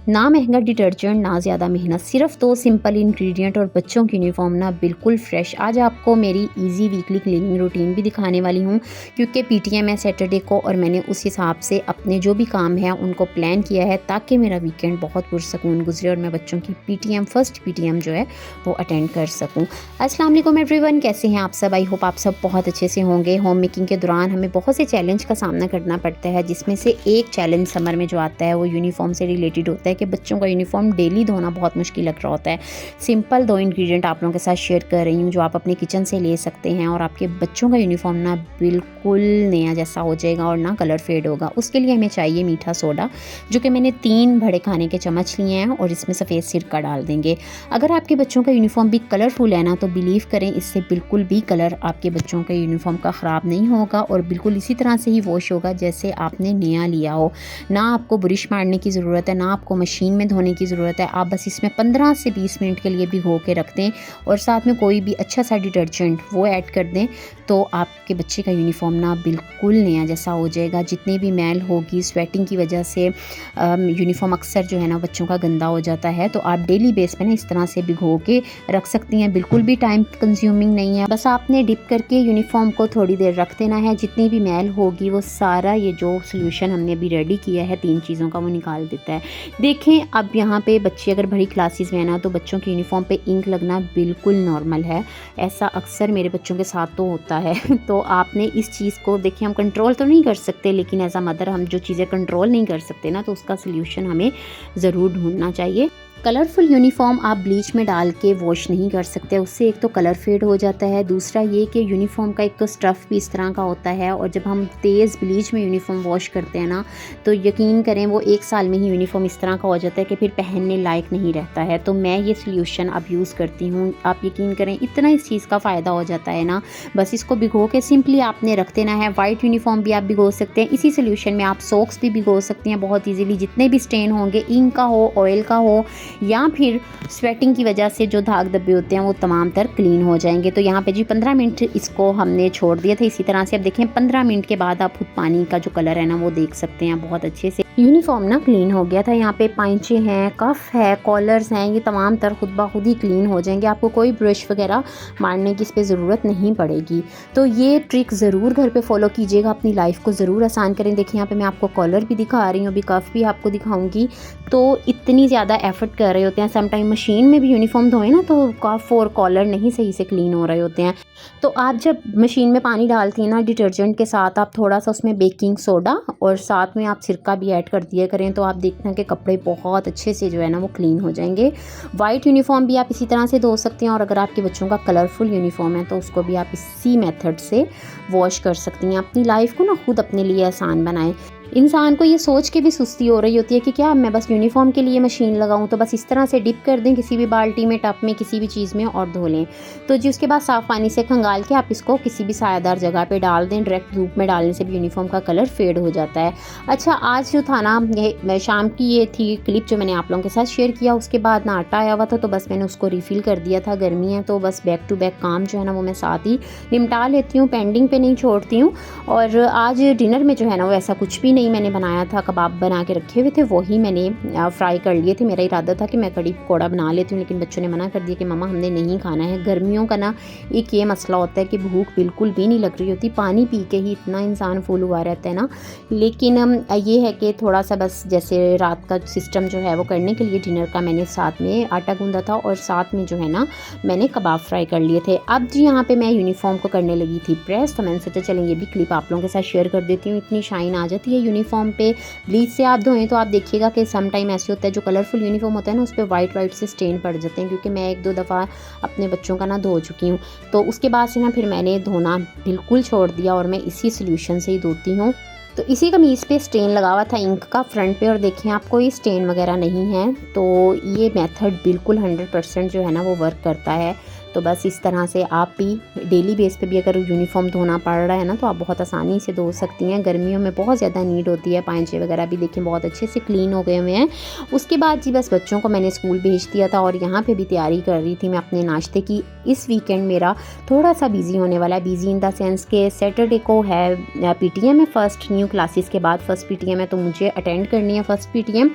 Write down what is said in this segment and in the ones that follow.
ना महंगा डिटर्जेंट, ना ज़्यादा मेहनत, सिर्फ 2 सिंपल इंग्रेडिएंट और बच्चों की यूनिफ़ॉर्म ना बिल्कुल फ्रेश। आज आपको मेरी ईज़ी वीकली क्लीनिंग रूटीन भी दिखाने वाली हूँ, क्योंकि पीटीएम है सैटरडे को और मैंने उस हिसाब से अपने जो भी काम हैं उनको प्लान किया है ताकि मेरा वीकेंड बहुत पुरसकून गुजरे और मैं बच्चों की पीटीएम फर्स्ट पीटीएम जो है वो अटेंड कर सकूँ। अस्सलाम वालेकुम एवरीवन, कैसे हैं आप सब? आई होप आप सब बहुत अच्छे से होंगे। होम मेकिंग के दौरान हमें बहुत से चैलेंज का सामना करना पड़ता है, जिसमें से एक चैलेंज समर में जो आता है वो यूनिफ़ॉर्म से रिलेटेड होता है कि बच्चों का यूनिफ़ॉर्म डेली धोना बहुत मुश्किल लग रहा होता है। सिंपल 2 इंग्रेडिएंट आप लोगों के साथ शेयर कर रही हूँ जो आप अपने किचन से ले सकते हैं और आपके बच्चों का यूनिफ़ॉर्म ना बिल्कुल नया जैसा हो जाएगा और ना कलर फेड होगा। उसके लिए हमें चाहिए मीठा सोडा, जो कि मैंने 3 बड़े खाने के चम्मच लिए हैं और इसमें सफ़ेद सिरका डाल देंगे। अगर आपके बच्चों का यूनिफ़ॉर्म भी कलरफुल है ना, तो बिलीव करें इससे बिल्कुल भी कलर आपके बच्चों के यूनिफ़ॉर्म का ख़राब नहीं होगा और बिल्कुल इसी तरह से ही वॉश होगा जैसे आपने नया लिया हो। ना आपको ब्रश मारने की ज़रूरत है, ना आपको मशीन में धोने की ज़रूरत है। आप बस इसमें 15 से 20 मिनट के लिए भिगो के रख दें और साथ में कोई भी अच्छा सा डिटर्जेंट वो ऐड कर दें, तो आपके बच्चे का यूनिफ़ॉर्म ना बिल्कुल नया जैसा हो जाएगा। जितनी भी मैल होगी स्वेटिंग की वजह से यूनिफ़ॉर्म अक्सर जो है ना बच्चों का गंदा हो जाता है, तो आप डेली बेस पे ना इस तरह से भिगो के रख सकती हैं। बिल्कुल भी टाइम कंज्यूमिंग नहीं है, बस आपने डिप करके यूनिफ़ॉर्म को थोड़ी देर रख देना है। जितनी भी मैल होगी वो सारा ये जो सोल्यूशन हमने अभी रेडी किया है 3 चीज़ों का वो निकाल देता है। देखें अब यहाँ पे बच्चे अगर बड़ी क्लासेस में है ना, तो बच्चों के यूनिफ़ॉर्म पे इंक लगना बिल्कुल नॉर्मल है। ऐसा अक्सर मेरे बच्चों के साथ तो होता है तो आपने इस चीज़ को देखिए, हम कंट्रोल तो नहीं कर सकते, लेकिन एज अ मदर हम जो चीज़ें कंट्रोल नहीं कर सकते ना, तो उसका सोल्यूशन हमें ज़रूर ढूंढना चाहिए। कलरफुल यूनिफ़ॉर्म आप ब्लीच में डाल के वॉश नहीं कर सकते, उससे एक तो कलर फेड हो जाता है, दूसरा ये कि यूनिफ़ॉर्म का एक तो स्टफ़ भी इस तरह का होता है और जब हम तेज़ ब्लीच में यूनिफ़ॉर्म वॉश करते हैं ना, तो यकीन करें वो 1 साल में ही यूनिफ़ॉर्म इस तरह का हो जाता है कि फिर पहनने लायक नहीं रहता है। तो मैं ये सोल्यूशन अब यूज़ करती हूँ। आप यकीन करें इतना इस चीज़ का फ़ायदा हो जाता है ना, बस इसको भिगो के सिंपली आपने रख देना है। वाइट यूनिफ़ॉर्म भी आप भिगो सकते हैं, इसी सोल्यूशन में आप सॉक्स भी भिगो सकती हैं बहुत ईजीली। जितने भी स्टेन होंगे, इंक का हो, ऑयल का हो या फिर स्वेटिंग की वजह से जो दाग धब्बे होते हैं वो तमाम तर क्लीन हो जाएंगे। तो यहाँ पे जी 15 मिनट इसको हमने छोड़ दिया था इसी तरह से। अब देखें 15 मिनट के बाद आप खुद पानी का जो कलर है ना वो देख सकते हैं बहुत अच्छे से। यूनिफ़ॉर्म ना क्लीन हो गया था। यहाँ पे पाइंचे हैं, कफ है, कॉलर्स हैं, ये तमाम तर खुद ब खुद ही क्लीन हो जाएंगे। आपको कोई ब्रश वगैरह मारने की इस पर ज़रूरत नहीं पड़ेगी। तो ये ट्रिक ज़रूर घर पे फॉलो कीजिएगा, अपनी लाइफ को ज़रूर आसान करें। देखिए यहाँ पे मैं आपको कॉलर भी दिखा रही हूँ, अभी कफ भी आपको दिखाऊंगी। तो इतनी ज़्यादा एफर्ट कर रहे होते हैं। समटाइम मशीन में भी यूनिफ़ॉर्म धोएं ना, तो कफ और कॉलर नहीं सही से क्लीन हो रहे होते हैं। तो आप जब मशीन में पानी डालती हैं ना डिटर्जेंट के साथ, आप थोड़ा सा उसमें बेकिंग सोडा और साथ में आप सिरका भी ऐड कर दिया करें, तो आप देखना कि कपड़े बहुत अच्छे से जो है ना वो क्लीन हो जाएंगे। वाइट यूनिफ़ॉर्म भी आप इसी तरह से धो सकते हैं और अगर आपके बच्चों का कलरफुल यूनिफ़ॉर्म है तो उसको भी आप इसी मेथड से वॉश कर सकती हैं। अपनी लाइफ को ना खुद अपने लिए आसान बनाएं। इंसान को ये सोच के भी सुस्ती हो रही होती है कि क्या मैं बस यूनिफ़ॉर्म के लिए मशीन लगाऊं, तो बस इस तरह से डिप कर दें किसी भी बाल्टी में, टब में, किसी भी चीज़ में और धो लें। तो जी उसके बाद साफ़ पानी से खंगाल के आप इसको किसी भी सायादार जगह पे डाल दें। डायरेक्ट धूप में डालने से भी यूनिफ़ॉर्म का कलर फेड हो जाता है। अच्छा, आज जो था ना ये शाम की ये थी क्लिप जो मैंने आप लोगों के साथ शेयर किया, उसके बाद ना आटा आया हुआ था तो बस मैंने उसको रिफ़िल कर दिया था। गर्मी है तो बस बैक टू बैक काम जो है ना वो मैं साथ ही निपटा लेती हूँ, पेंडिंग पे नहीं छोड़ती हूँ। और आज डिनर में जो है ना वो ऐसा कुछ भी नहीं मैंने बनाया था। कबाब बना के रखे हुए थे, वही मैंने फ्राई कर लिए थे। मेरा इरादा था कि मैं कड़ी पकौड़ा बना लेती हूँ, लेकिन बच्चों ने मना कर दिया कि मम्मा हमने नहीं खाना है। गर्मियों का ना एक ये मसला होता है कि भूख बिल्कुल भी नहीं लग रही होती, पानी पी के ही इतना इंसान फुल हुआ रहता है ना। लेकिन ये है कि थोड़ा सा बस जैसे रात का सिस्टम जो है वो करने के लिए डिनर का मैंने साथ में आटा गूंदा था और साथ में जो है ना मैंने कबाब फ्राई कर लिए थे। अब जी यहाँ पे मैं यूनिफ़ॉर्म को करने लगी थी प्रेस, तो मैंने सोचा चलें ये भी क्लिप आप लोगों के साथ शेयर कर देती हूँ। इतनी शाइन आ जाती है यूनिफ़ॉर्म पे। ब्लीच से आप धोएं तो आप देखिएगा कि सम टाइम ऐसे होता है जो कलरफुल यूनिफ़ॉर्म होता है ना उस पर वाइट से स्टेन पड़ जाते हैं, क्योंकि मैं 1-2 दफ़ा अपने बच्चों का ना धो चुकी हूँ। तो उसके बाद से ना फिर मैंने धोना बिल्कुल छोड़ दिया और मैं इसी सोल्यूशन से ही धोती हूँ। तो इसी कमीज़ पे स्टेन लगा हुआ था इंक का फ्रंट पे और देखें आप कोई स्टेन वगैरह नहीं है। तो ये मेथड बिल्कुल 100% जो है ना वो वर्क करता है। तो बस इस तरह से आप भी डेली बेस पे भी अगर यूनिफ़ॉर्म धोना पड़ रहा है ना तो आप बहुत आसानी से धो सकती हैं। गर्मियों में बहुत ज़्यादा नीड होती है। पांचे वगैरह भी देखें बहुत अच्छे से क्लीन हो गए हुए हैं। उसके बाद जी बस बच्चों को मैंने स्कूल भेज दिया था और यहाँ पे भी तैयारी कर रही थी मैं अपने नाश्ते की। इस वीकेंड मेरा थोड़ा सा बिजी होने वाला है, बिजी इन द सेंस के सैटरडे को है पीटीएम है, फर्स्ट न्यू क्लासेस के बाद फर्स्ट पीटीएम है, तो मुझे अटेंड करनी है फर्स्ट पीटीएम।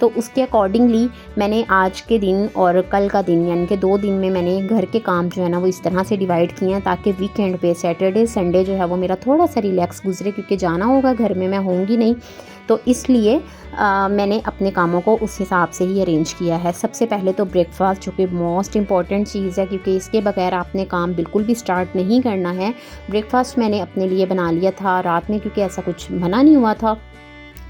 तो उसके अकॉर्डिंगली मैंने आज के दिन और कल का दिन यानी कि 2 दिन में मैंने घर के काम जो है ना वो इस तरह से डिवाइड किए हैं ताकि वीकेंड पे सैटरडे संडे जो है वो मेरा थोड़ा सा रिलैक्स गुजरे, क्योंकि जाना होगा घर में, मैं होंगी नहीं, तो इसलिए मैंने अपने कामों को उस हिसाब से ही अरेंज किया है। सबसे पहले तो ब्रेकफास्ट, जो कि मोस्ट इम्पॉर्टेंट चीज़ है, क्योंकि इसके बगैर आपने काम बिल्कुल भी स्टार्ट नहीं करना है। ब्रेकफास्ट मैंने अपने लिए बना लिया था रात में, क्योंकि ऐसा कुछ बना नहीं हुआ था।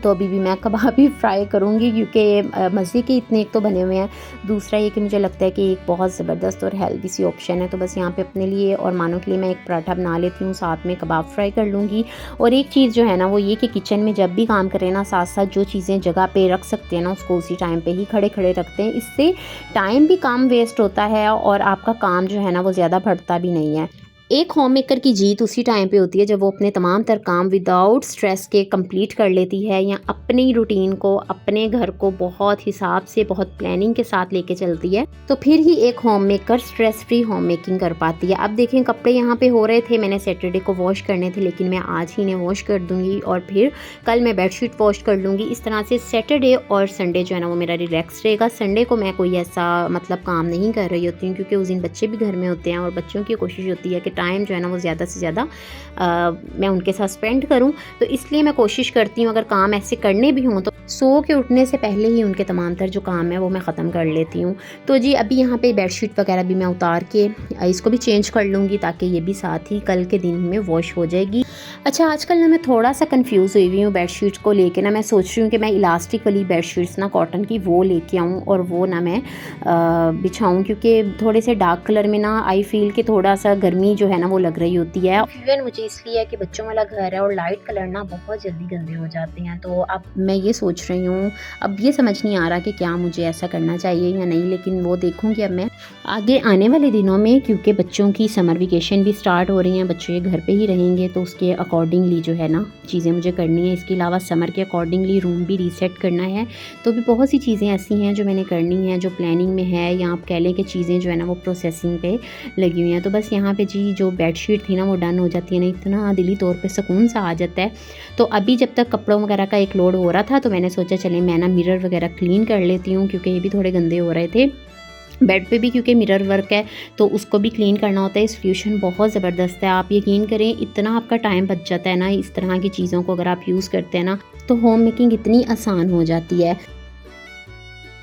तो अभी भी मैं कबाब ही फ्राई करूँगी, क्योंकि मज़े के इतने एक तो बने हुए हैं, दूसरा ये कि मुझे लगता है कि एक बहुत ज़बरदस्त और हेल्दी सी ऑप्शन है। तो बस यहाँ पे अपने लिए और मानो के लिए मैं एक पराठा बना लेती हूँ, साथ में कबाब फ्राई कर लूँगी। और एक चीज़ जो है ना वो ये कि किचन में जब भी काम करें ना, साथ साथ जो चीज़ें जगह पे रख सकते हैं ना उसको उसी टाइम पे ही खड़े खड़े रखते हैं। इससे टाइम भी कम वेस्ट होता है और आपका काम जो है ना वो ज़्यादा बढ़ता भी नहीं है। एक होम मेकर की जीत उसी टाइम पे होती है जब वो अपने तमाम तर काम विदाउट स्ट्रेस के कंप्लीट कर लेती है, या अपनी रूटीन को, अपने घर को बहुत हिसाब से, बहुत प्लानिंग के साथ लेके चलती है। तो फिर ही एक home maker stress free home making कर पाती है। अब देखें, कपड़े यहाँ पे हो रहे थे, मैंने सैटरडे को वॉश करने थे, लेकिन मैं आज ही इन्हें वॉश कर दूँगी और फिर कल मैं बेडशीट वॉश कर लूँगी। इस तरह से सैटरडे और संडे जो है ना वो मेरा रिलैक्स रहेगा। संडे को मैं कोई ऐसा मतलब काम नहीं कर रही होती हूँ, क्योंकि उस दिन बच्चे भी घर में होते हैं और बच्चों की कोशिश होती है कि टाइम जो है ना वो ज़्यादा से ज़्यादा मैं उनके साथ स्पेंड करूं। तो इसलिए मैं कोशिश करती हूँ अगर काम ऐसे करने भी हों तो सो के उठने से पहले ही उनके तमाम तर जो काम है वो मैं ख़त्म कर लेती हूँ। तो जी अभी यहाँ पे बेडशीट वगैरह भी मैं उतार के इसको भी चेंज कर लूँगी, ताकि ये भी साथ ही कल के दिन में वॉश हो जाएगी। अच्छा, आजकल ना मैं थोड़ा सा कंफ्यूज हुई हूँ बेडशीट को लेके ना। मैं सोच रही हूँ कि मैं इलास्टिक वाली बेडशीट्स ना कॉटन की वो लेके आऊँ और वो ना मैं बिछाऊँ, क्योंकि थोड़े से डार्क कलर में ना आई फील कि थोड़ा सा गर्मी जो है ना वो लग रही होती है। इवन मुझे इसलिए है कि बच्चों वाला घर है और लाइट कलर ना बहुत जल्दी गंदे हो जाते हैं। तो अब मैं ये सोच रही हूँ, अब ये समझ नहीं आ रहा कि क्या मुझे ऐसा करना चाहिए या नहीं, लेकिन वो देखूँगी अब मैं आगे आने वाले दिनों में, क्योंकि बच्चों की समर वेकेशन भी स्टार्ट हो रही हैं, बच्चे ये घर पे ही रहेंगे, तो उसके अकॉर्डिंगली जो है ना चीज़ें मुझे करनी है। इसके अलावा समर के अकॉर्डिंगली रूम भी रीसेट करना है। तो भी बहुत सी चीज़ें ऐसी हैं जो मैंने करनी है, जो प्लानिंग में है, या आप कह लें कि चीज़ें जो है ना वो प्रोसेसिंग पे लगी हुई हैं। तो बस यहाँ पे जी जो बेडशीट थी ना वो डन हो जाती है ना, इतना दिली तौर पे सुकून सा आ जाता है। तो अभी जब तक कपड़ों वगैरह का एक लोड हो रहा था तो मैंने सोचा चले मैं ना मिरर वगैरह क्लीन कर लेती हूँ, क्योंकि ये भी थोड़े गंदे हो रहे थे। बेड पे भी क्योंकि मिरर वर्क है तो उसको भी क्लीन करना होता है। सॉल्यूशन बहुत ज़बरदस्त है, आप यकीन करें इतना आपका टाइम बच जाता है ना इस तरह की चीज़ों को अगर आप यूज़ करते हैं ना, तो होम मेकिंग इतनी आसान हो जाती है।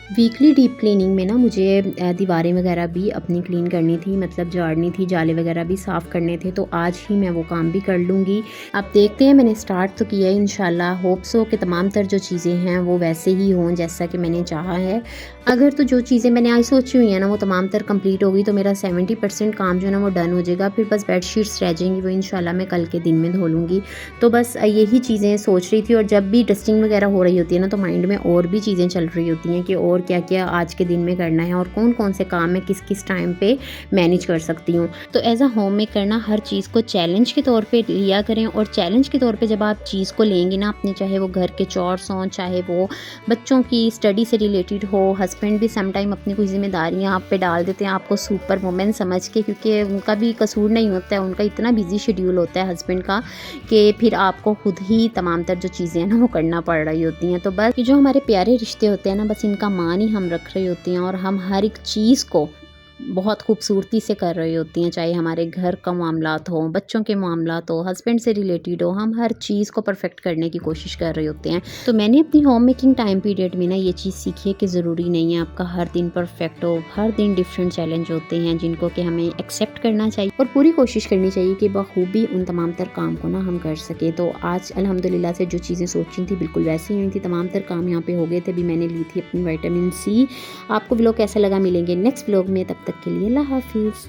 वीकली डीप क्लीनिंग में ना मुझे दीवारें वगैरह भी अपनी क्लीन करनी थी, मतलब झाड़नी थी, जाले वगैरह भी साफ़ करने थे, तो आज ही मैं वो काम भी कर लूँगी। अब देखते हैं, मैंने स्टार्ट तो किया है, इंशाल्लाह होप सो कि तमाम तर जो चीज़ें हैं वो वैसे ही हों जैसा कि मैंने चाहा है। अगर तो जो चीज़ें मैंने आज सोची हुई हैं ना वो तमाम तर कंप्लीट होगी तो मेरा 70% काम जो है ना वो डन हो जाएगा। फिर बस बेडशीट्स रह जाएंगी, वो इंशाल्लाह मैं कल के दिन में धो लूँगी। तो बस यही चीज़ें सोच रही थी। और जब भी डस्टिंग वगैरह हो रही होती है ना तो माइंड में और भी चीज़ें चल रही होती हैं कि और क्या क्या आज के दिन में करना है और कौन कौन से काम मैं किस किस टाइम पे मैनेज कर सकती हूँ। तो एज अ होम मेकर ना हर चीज़ को चैलेंज के तौर पे लिया करें, और चैलेंज के तौर पे जब आप चीज़ को लेंगे ना अपने, चाहे वो घर के चोर्स हों, चाहे वो बच्चों की स्टडी से रिलेटेड हो, हस्बैंड भी समटाइम अपनी कोई जिम्मेदारियाँ आप पे डाल देते हैं आपको सुपर वुमेन समझ के, क्योंकि उनका भी कसूर नहीं होता है, उनका इतना बिजी शेड्यूल होता है हस्बैंड का कि फिर आपको खुद ही तमाम तर जो चीज़ें हैं ना वो करना पड़ रही होती हैं। तो बस जो हमारे प्यारे रिश्ते होते हैं ना, बस इनका मान ही हम रख रही होती हैं और हम हर एक चीज़ को बहुत खूबसूरती से कर रही होती हैं, चाहे हमारे घर का मामलात हो, बच्चों के मामलात हो, हस्बैंड से रिलेटेड हो, हम हर चीज़ को परफेक्ट करने की कोशिश कर रहे होते हैं। तो मैंने अपनी होम मेकिंग टाइम पीरियड में ना ये चीज़ सीखी है कि ज़रूरी नहीं है आपका हर दिन परफेक्ट हो, हर दिन डिफरेंट चैलेंज होते हैं जिनको कि हमें एक्सेप्ट करना चाहिए और पूरी कोशिश करनी चाहिए कि बखूबी उन तमाम तर काम को ना हम कर सकें। तो आज अल्हम्दुलिल्लाह से जो चीज़ें सोची थी बिल्कुल वैसे ही हुई थी, तमाम तर काम यहाँ पे हो गए थे। अभी मैंने ली थी अपनी विटामिन सी। आपको व्लॉग कैसा लगा, मिलेंगे नेक्स्ट व्लॉग में, तब तक के लिए अल्लाह हाफिज़।